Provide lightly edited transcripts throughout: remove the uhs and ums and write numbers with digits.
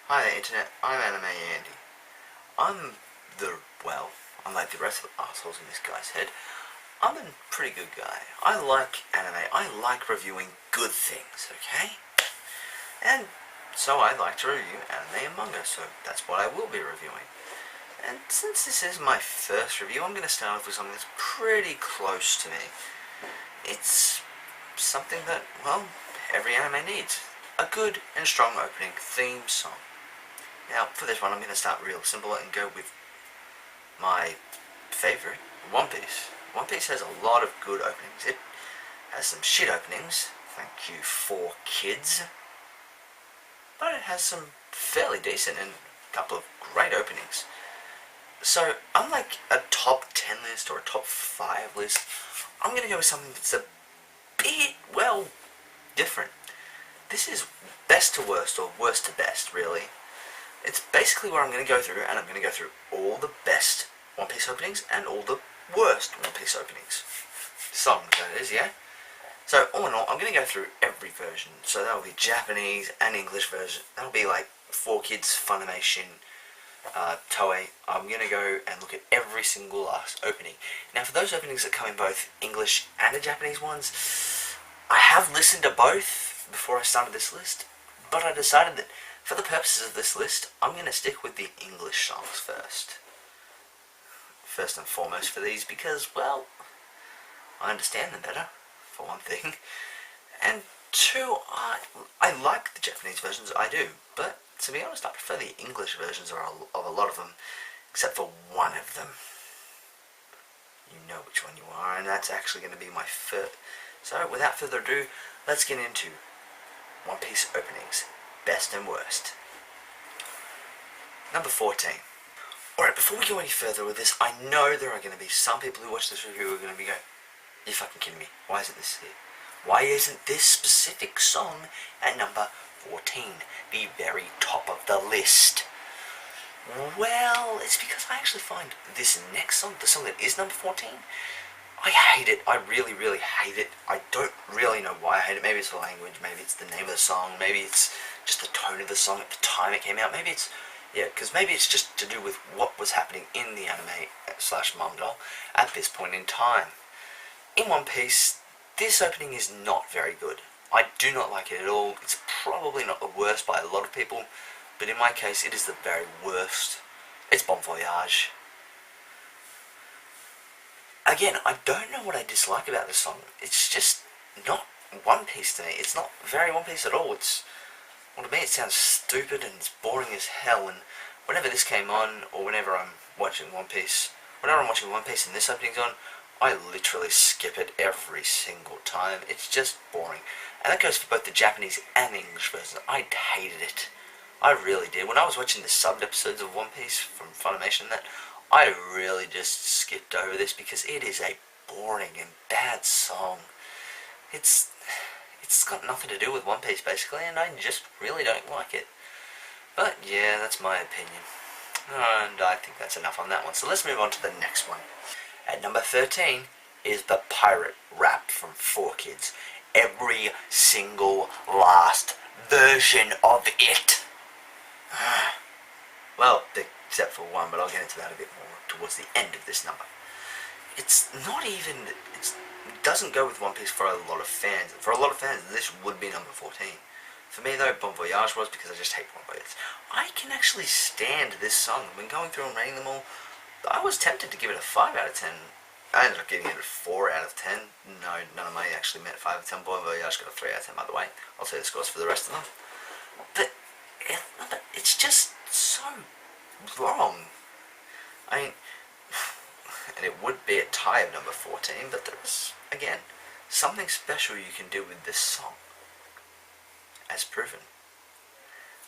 Hi there Internet, I'm Anime Andy. Unlike the rest of the assholes in this guy's head, I'm a pretty good guy. I like anime, I like reviewing good things, okay? And so I like to review anime and manga, so that's what I will be reviewing. And since this is my first review, I'm going to start off with something that's pretty close to me. It's something that, well, every anime needs. A good and strong opening theme song. Now, for this one, I'm going to start real simple and go with my favourite, One Piece. One Piece has a lot of good openings. It has some shit openings, thank you 4Kids. But it has some fairly decent and a couple of great openings. So, unlike a top 10 list or a top 5 list, I'm going to go with something that's a bit, well, different. This is best to worst, or worst to best, really. It's basically where I'm going to go through, and I'm going to go through all the best One Piece openings and all the worst One Piece openings. Songs, that is, yeah? So, all in all, I'm going to go through every version. So that'll be Japanese and English version. That'll be like 4Kids, Funimation, Toei. I'm going to go and look at every single last opening. Now, for those openings that come in both English and the Japanese ones, I have listened to both before I started this list, but I decided that for the purposes of this list, I'm going to stick with the English songs first. First and foremost for these because, well, I understand them better, for one thing. And two, I like the Japanese versions, I do. But, to be honest, I prefer the English versions of a lot of them, except for one of them. You know which one you are, and that's actually going to be my first. So, without further ado, let's get into One Piece openings. Best and worst. Number 14. Alright, before we go any further with this, I know there are going to be some people who watch this review who are going to be going, "You're fucking kidding me. Why isn't this here? Why isn't this specific song at number 14, the very top of the list?" Well, it's because I actually find this next song, the song that is number 14, I hate it. I really, really hate it. I don't really know why I hate it. Maybe it's the language, maybe it's the name of the song, maybe it's just the tone of the song at the time it came out, maybe it's, because maybe it's just to do with what was happening in the anime / manga at this point in time. In One Piece, this opening is not very good. I do not like it at all. It's probably not the worst by a lot of people, but in my case, it is the very worst. It's Voyage. Again, I don't know what I dislike about this song. It's just not One Piece to me. It's not very One Piece at all. Well, to me it sounds stupid and it's boring as hell, and whenever this came on, or whenever I'm watching One Piece and this opening's on, I literally skip it every single time. It's just boring. And that goes for both the Japanese and the English versions. I hated it. I really did. When I was watching the subbed episodes of One Piece from Funimation and that, I really just skipped over this because it is a boring and bad song. It's got nothing to do with One Piece basically, and I just really don't like it. But yeah, that's my opinion. And I think that's enough on that one. So let's move on to the next one. At number 13 is the pirate rap from 4Kids. Every single last version of it. Well, except for one, but I'll get into that a bit more towards the end of this number. It doesn't go with One Piece for a lot of fans. For a lot of fans, this would be number 14. For me though, Bon Voyage was, because I just hate Bon Voyage. I can actually stand this song. When going through and rating them all, I was tempted to give it a 5 out of 10. I ended up giving it a 4 out of 10. No, none of my actually meant 5 out of 10. Bon Voyage got a 3 out of 10, by the way. I'll tell you the scores for the rest of them. But it's just so wrong. I mean, and it would be a tie of number 14, but there's, again, something special you can do with this song, as proven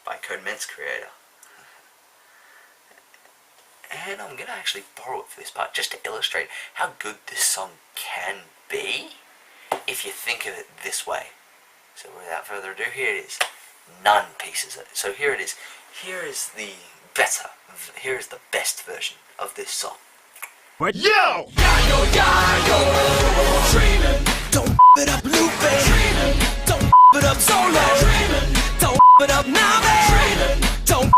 by Codement's creator. And I'm going to actually borrow it for this part, just to illustrate how good this song can be, if you think of it this way. So without further ado, here it is. None pieces of it. So here it is. Here is the best version of this song. What? Yo! Yayo, yayo! Dreamin'. Don't it up, Lupe. Dreamin'. Don't it up, Solo. Dreamin'. Don't it up, Nave. Dreamin'. Don't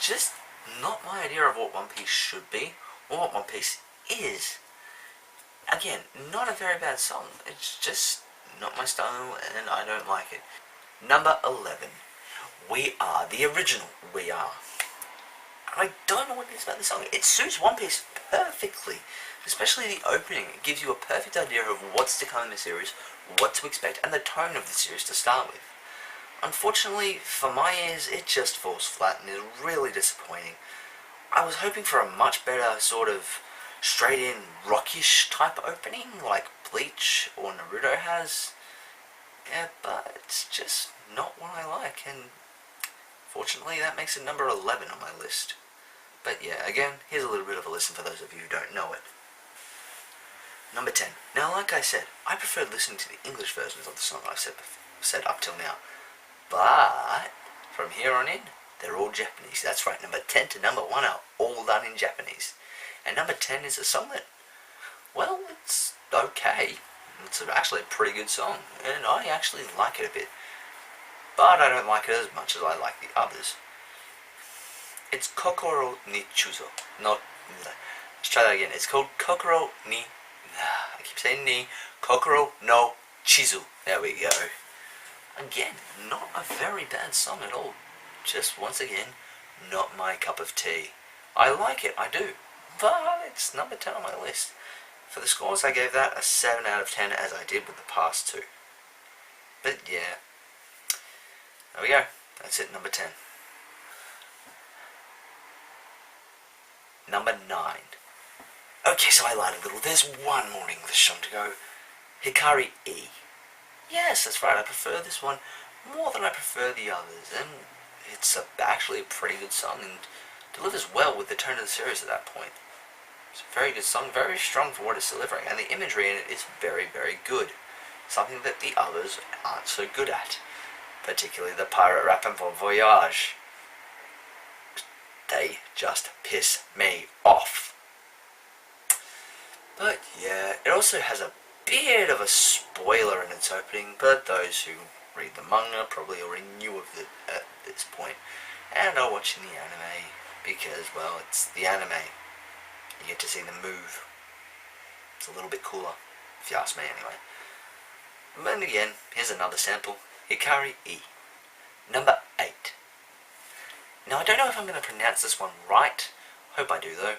just not my idea of what One Piece should be, or what One Piece is. Again, not a very bad song, it's just not my style, and I don't like it. Number 11. We Are, the original We Are. I don't know what it is about the song. It suits One Piece perfectly, especially the opening. It gives you a perfect idea of what's to come in the series, what to expect, and the tone of the series to start with. Unfortunately, for my ears, it just falls flat and is really disappointing. I was hoping for a much better sort of straight-in rockish type opening, like Bleach or Naruto has. Yeah, but it's just not what I like, and fortunately that makes it number 11 on my list. But yeah, again, here's a little bit of a listen for those of you who don't know it. Number 10. Now, like I said, I prefer listening to the English versions of the song I've said up till now. But from here on in, they're all Japanese. That's right, number 10 to number 1 are all done in Japanese. And number 10 is a song that, well, it's okay. It's actually a pretty good song, and I actually like it a bit. But I don't like it as much as I like the others. It's Kokoro ni Chuzo. No, let's try that again. It's called Kokoro ni, I keep saying ni, Kokoro no Chizu. There we go. Again, not a very bad song at all. Just once again, not my cup of tea. I like it, I do. But it's number 10 on my list. For the scores, I gave that a 7 out of 10 as I did with the past two. But yeah. There we go. That's it, number 10. Number 9. Okay, so I lied a little. There's one more English song to go. Hikari E. Yes, that's right. I prefer this one more than I prefer the others. And it's actually a pretty good song and delivers well with the tone of the series at that point. It's a very good song, very strong for what it's delivering. And the imagery in it is very, very good. Something that the others aren't so good at. Particularly the pirate rapping for Voyage. They just piss me off. But yeah, it also has a bit of a spoiler in its opening, but those who read the manga probably already knew of it at this point, and are watching the anime because, well, it's the anime. You get to see them move. It's a little bit cooler, if you ask me anyway. And again, here's another sample. Hikari E. Number 8. Now, I don't know if I'm going to pronounce this one right. Hope I do, though.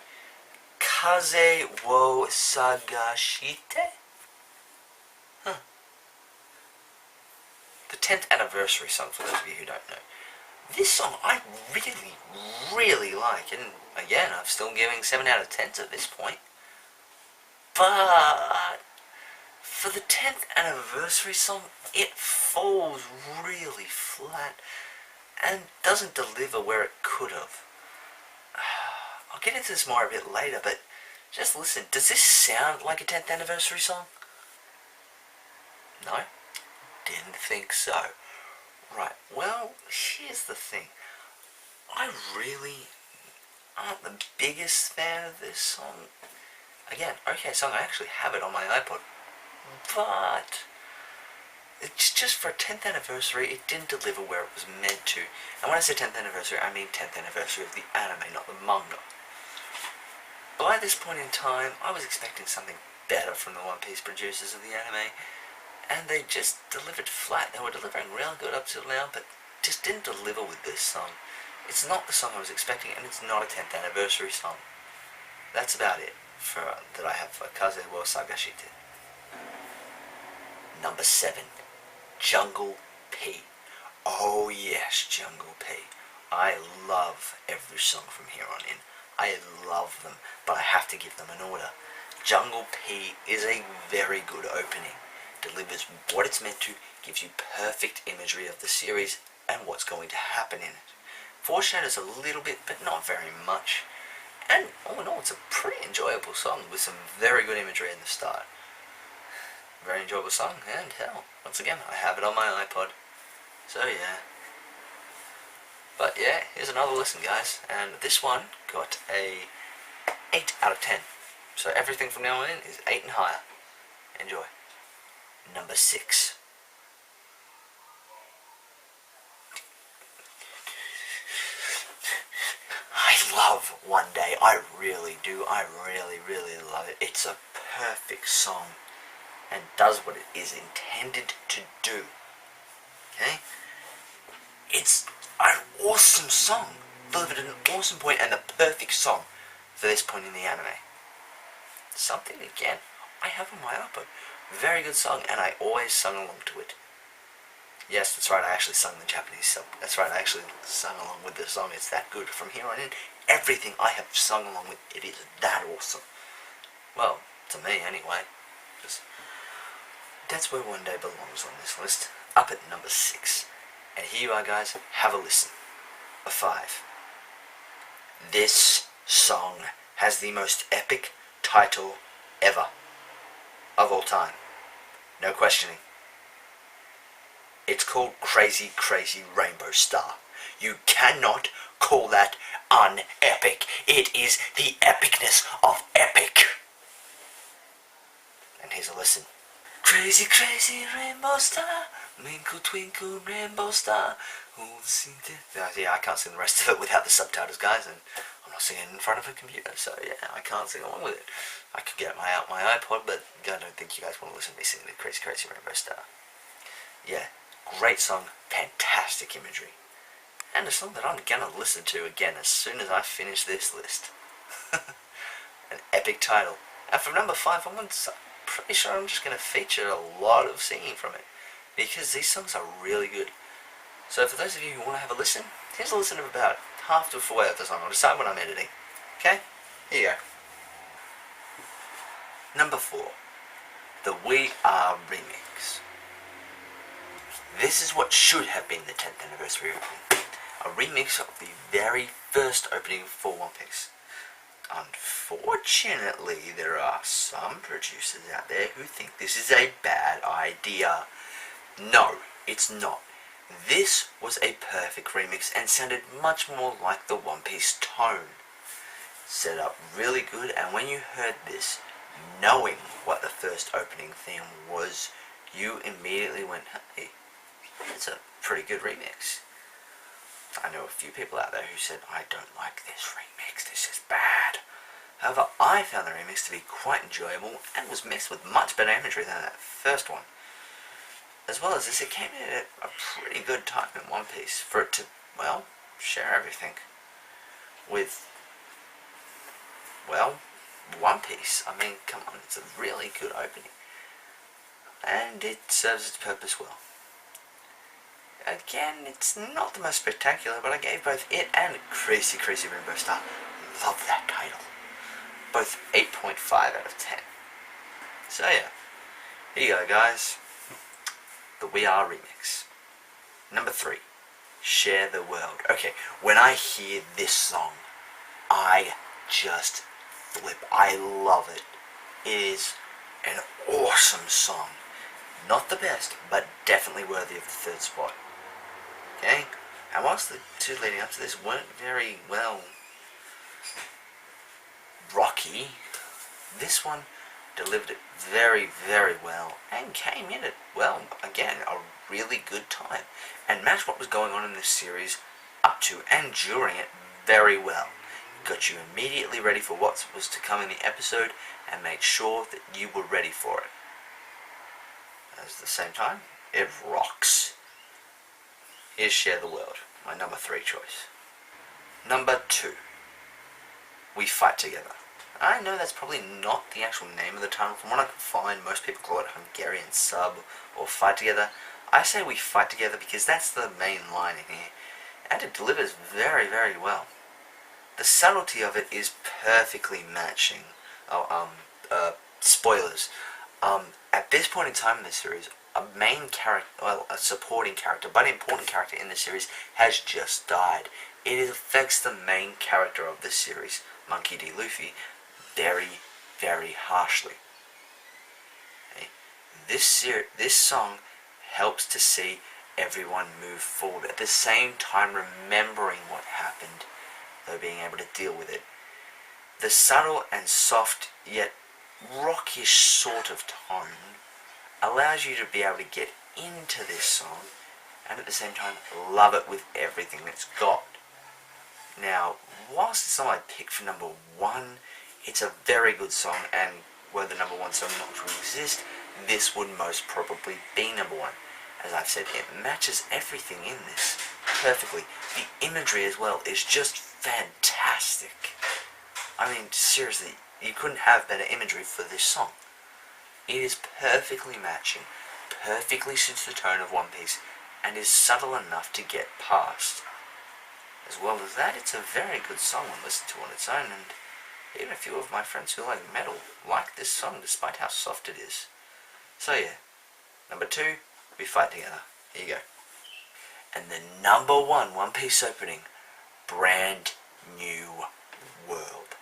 Kaze wo sagashite? Huh. The 10th anniversary song, for those of you who don't know. This song I really, really like. And again, I'm still giving 7 out of 10s at this point. But for the 10th anniversary song, it falls really flat and doesn't deliver where it could have. I'll get into this more a bit later, but just listen. Does this sound like a 10th anniversary song? No? Didn't think so. Right, well, here's the thing. I really aren't the biggest fan of this song. Again, okay song, I actually have it on my iPod. But it's just for a 10th anniversary, it didn't deliver where it was meant to. And when I say 10th anniversary, I mean 10th anniversary of the anime, not the manga. By this point in time, I was expecting something better from the One Piece producers of the anime, and they just delivered flat. They were delivering real good up till now, but just didn't deliver with this song. It's not the song I was expecting, and it's not a 10th anniversary song. That's about it that I have for Kaze wo Sagashite. Number 7. Jungle P. Oh yes, Jungle P. I love every song from here on in. I love them, but I have to give them an order. Jungle P is a very good opening. Delivers what it's meant to, gives you perfect imagery of the series and what's going to happen in it. Foreshadows a little bit, but not very much. And all in all, it's a pretty enjoyable song with some very good imagery in the start. Very enjoyable song, and hell, once again, I have it on my iPod. So yeah. But yeah, here's another listen, guys, and this one got a 8 out of 10. So everything from now on in is 8 and higher. Enjoy. Number 6. one day. I really do. I really, really love it. It's a perfect song and does what it is intended to do. Okay? It's an awesome song. Delivered at an awesome point and the perfect song for this point in the anime. Something, again, I have on my iPod. Very good song, and I always sung along to it. Yes, that's right, I actually sung the Japanese song. That's right, I actually sung along with the song. It's that good. From here on in, everything I have sung along with, it is that awesome. Well, to me anyway. Just, that's where One Day belongs on this list. Up at number 6. And here you are, guys, have a listen. A 5. This song has the most epic title ever. Of all time. No questioning. It's called Crazy Crazy Rainbow Star. You cannot call that unepic. It is the epicness of epic. And here's a listen. Crazy crazy rainbow star, twinkle twinkle rainbow star. Yeah, I can't sing the rest of it without the subtitles, guys, and I'm not singing in front of a computer, so yeah, I can't sing along with it. I could get out my iPod, but I don't think you guys want to listen to me singing the Crazy Crazy Rainbow Star. Yeah, great song, fantastic imagery, and a song that I'm gonna listen to again as soon as I finish this list. An epic title. And from number 5 onwards, I'm pretty sure I'm just gonna feature a lot of singing from it, because these songs are really good. So for those of you who want to have a listen, here's a listen of about half to a full of the song. I'll decide when I'm editing. Okay? Here you go. Number 4. The We Are remix. This is what should have been the 10th anniversary opening. A remix of the very first opening for One Piece. Unfortunately, there are some producers out there who think this is a bad idea. No, it's not. This was a perfect remix and sounded much more like the One Piece tone. Set up really good, and when you heard this, knowing what the first opening theme was, you immediately went, hey, it's a pretty good remix. I know a few people out there who said, I don't like this remix, this is bad. However, I found the remix to be quite enjoyable and was mixed with much better imagery than that first one. As well as this, it came in at a pretty good time in One Piece for it to, well, share everything with, well, One Piece. I mean, come on, it's a really good opening. And it serves its purpose well. Again, it's not the most spectacular, but I gave both it and Crazy Crazy Rainbow Star, love that title, both 8.5 out of 10. So yeah, here you go, guys. The We Are remix. Number 3, Share the World. Okay, when I hear this song, I just flip. I love it. It is an awesome song. Not the best, but definitely worthy of the 3rd spot. Okay? And whilst the 2 leading up to this weren't very, well, rocky, this one delivered it very, very well and came in at, well, again, a really good time and matched what was going on in this series up to and during it very well. Got you immediately ready for what was to come in the episode and made sure that you were ready for it. At the same time, it rocks. Here's Share the World, my number 3 choice. Number 2, We Fight Together. I know that's probably not the actual name of the title. From what I can find, most people call it Hungarian Sub or Fight Together. I say We Fight Together because that's the main line in here, and it delivers very, very well. The subtlety of it is perfectly matching. Spoilers. At this point in time in this series, a main character, well, a supporting character, but an important character in the series has just died. It affects the main character of this series, Monkey D. Luffy, very, very harshly. Okay? This song helps to see everyone move forward, at the same time remembering what happened, though being able to deal with it. The subtle and soft, yet rockish sort of tone allows you to be able to get into this song and at the same time love it with everything it's got. Now, whilst it's not my pick for number one, it's a very good song, and were the number one song not to exist, this would most probably be number one. As I've said, it matches everything in this perfectly. The imagery as well is just fantastic. I mean, seriously, you couldn't have better imagery for this song. It is perfectly matching, perfectly suits the tone of One Piece, and is subtle enough to get past. As well as that, it's a very good song when listened to on its own, and even a few of my friends who like metal like this song despite how soft it is. So yeah, number two, we fight together. Here you go. And the number one One Piece opening, Brand New World.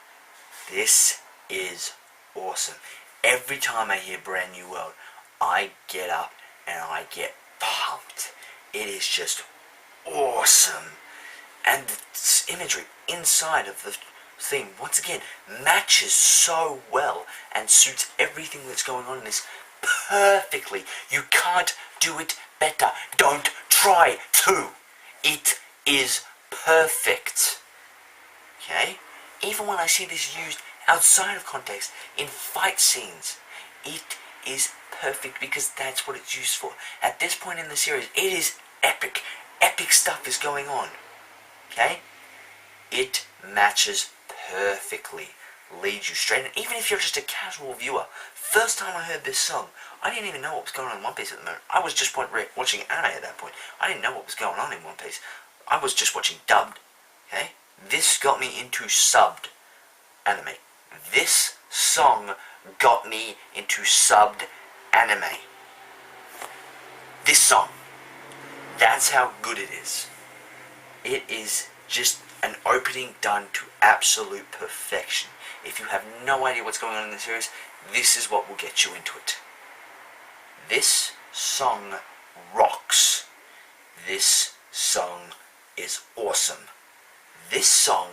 This is awesome. Every time I hear Brand New World, I get up and I get pumped. It is just awesome. And the imagery inside of the theme, once again, matches so well and suits everything that's going on in this perfectly. You can't do it better. Don't try to. It is perfect. Okay? Even when I see this used outside of context, in fight scenes, it is perfect because that's what it's used for. At this point in the series, it is epic. Epic stuff is going on. Okay? It matches perfectly. Leads you straight in. Even if you're just a casual viewer, first time I heard this song, I didn't even know what was going on in One Piece at the moment. I was just watching anime at that point. I didn't know what was going on in One Piece. I was just watching dubbed. Okay? This got me into subbed anime. This song got me into subbed anime. This song. That's how good it is. It is just an opening done to absolute perfection. If you have no idea what's going on in the series, this is what will get you into it. This song rocks. This song is awesome. This song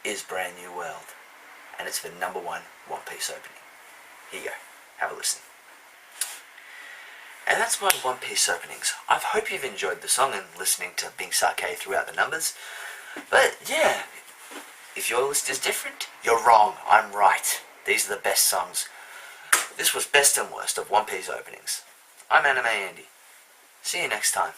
is Brand New World. And it's the number one One Piece opening. Here you go. Have a listen. And that's my One Piece openings. I hope you've enjoyed the song and listening to Bing Sake throughout the numbers. But yeah, if your list is different, you're wrong. I'm right. These are the best songs. This was best and worst of One Piece openings. I'm Anime Andy. See you next time.